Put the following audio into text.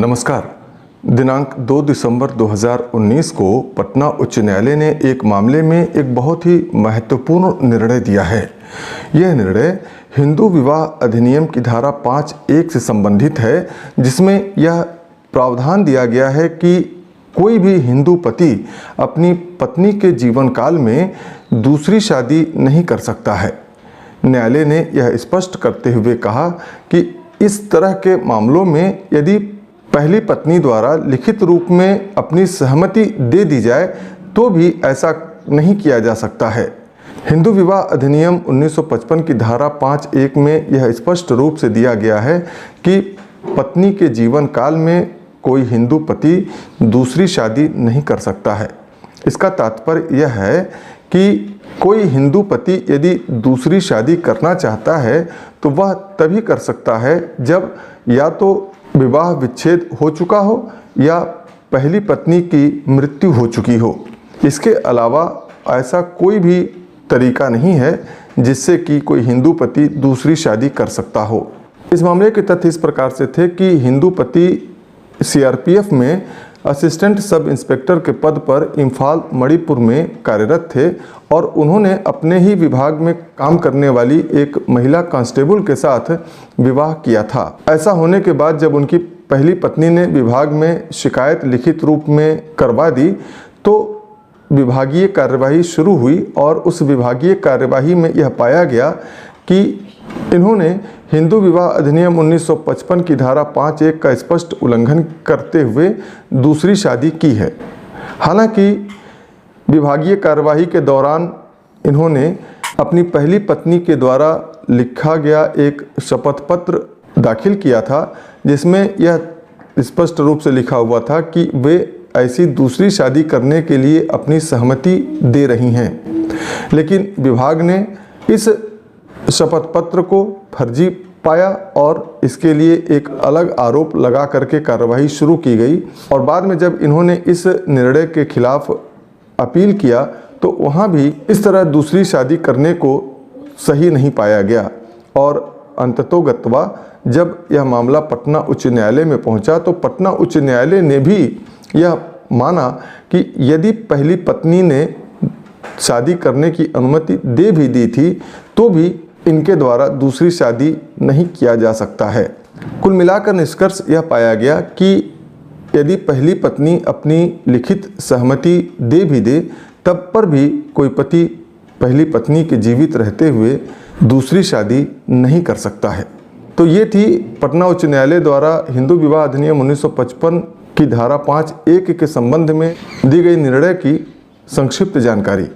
नमस्कार। दिनांक 2 दिसंबर 2019 को पटना उच्च न्यायालय ने एक मामले में एक बहुत ही महत्वपूर्ण निर्णय दिया है। यह निर्णय हिंदू विवाह अधिनियम की धारा 5(1) से संबंधित है, जिसमें यह प्रावधान दिया गया है कि कोई भी हिंदू पति अपनी पत्नी के जीवन काल में दूसरी शादी नहीं कर सकता है। न्यायालय ने यह स्पष्ट करते हुए कहा कि इस तरह के मामलों में यदि पहली पत्नी द्वारा लिखित रूप में अपनी सहमति दे दी जाए तो भी ऐसा नहीं किया जा सकता है। हिंदू विवाह अधिनियम 1955 की धारा 5(1) में यह स्पष्ट रूप से दिया गया है कि पत्नी के जीवन काल में कोई हिंदू पति दूसरी शादी नहीं कर सकता है। इसका तात्पर्य यह है कि कोई हिंदू पति यदि दूसरी शादी करना चाहता है तो वह तभी कर सकता है जब या तो विवाह विच्छेद हो चुका हो या पहली पत्नी की मृत्यु हो चुकी हो। इसके अलावा ऐसा कोई भी तरीका नहीं है जिससे कि कोई हिंदू पति दूसरी शादी कर सकता हो। इस मामले के तथ्य इस प्रकार से थे कि हिंदू पति सीआरपीएफ में असिस्टेंट सब इंस्पेक्टर के पद पर इम्फाल मणिपुर में कार्यरत थे और उन्होंने अपने ही विभाग में काम करने वाली एक महिला कांस्टेबल के साथ विवाह किया था। ऐसा होने के बाद जब उनकी पहली पत्नी ने विभाग में शिकायत लिखित रूप में करवा दी तो विभागीय कार्यवाही शुरू हुई और उस विभागीय कार्यवाही में यह पाया गया कि इन्होंने हिंदू विवाह अधिनियम 1955 की धारा 5(1) का स्पष्ट उल्लंघन करते हुए दूसरी शादी की है। हालांकि विभागीय कार्यवाही के दौरान इन्होंने अपनी पहली पत्नी के द्वारा लिखा गया एक शपथ पत्र दाखिल किया था, जिसमें यह स्पष्ट रूप से लिखा हुआ था कि वे ऐसी दूसरी शादी करने के लिए अपनी सहमति दे रही हैं। लेकिन विभाग ने इस शपथ पत्र को फर्जी पाया और इसके लिए एक अलग आरोप लगा करके कार्रवाई शुरू की गई और बाद में जब इन्होंने इस निर्णय के खिलाफ अपील किया तो वहाँ भी इस तरह दूसरी शादी करने को सही नहीं पाया गया और अंततोगत्वा जब यह मामला पटना उच्च न्यायालय में पहुँचा तो पटना उच्च न्यायालय ने भी यह माना कि यदि पहली पत्नी ने शादी करने की अनुमति दे भी दी थी तो भी इनके द्वारा दूसरी शादी नहीं किया जा सकता है। कुल मिलाकर निष्कर्ष यह पाया गया कि यदि पहली पत्नी अपनी लिखित सहमति दे भी दे तब पर भी कोई पति पहली पत्नी के जीवित रहते हुए दूसरी शादी नहीं कर सकता है। तो ये थी पटना उच्च न्यायालय द्वारा हिंदू विवाह अधिनियम 1955 की धारा 5(1) के संबंध में दी गई निर्णय की संक्षिप्त जानकारी।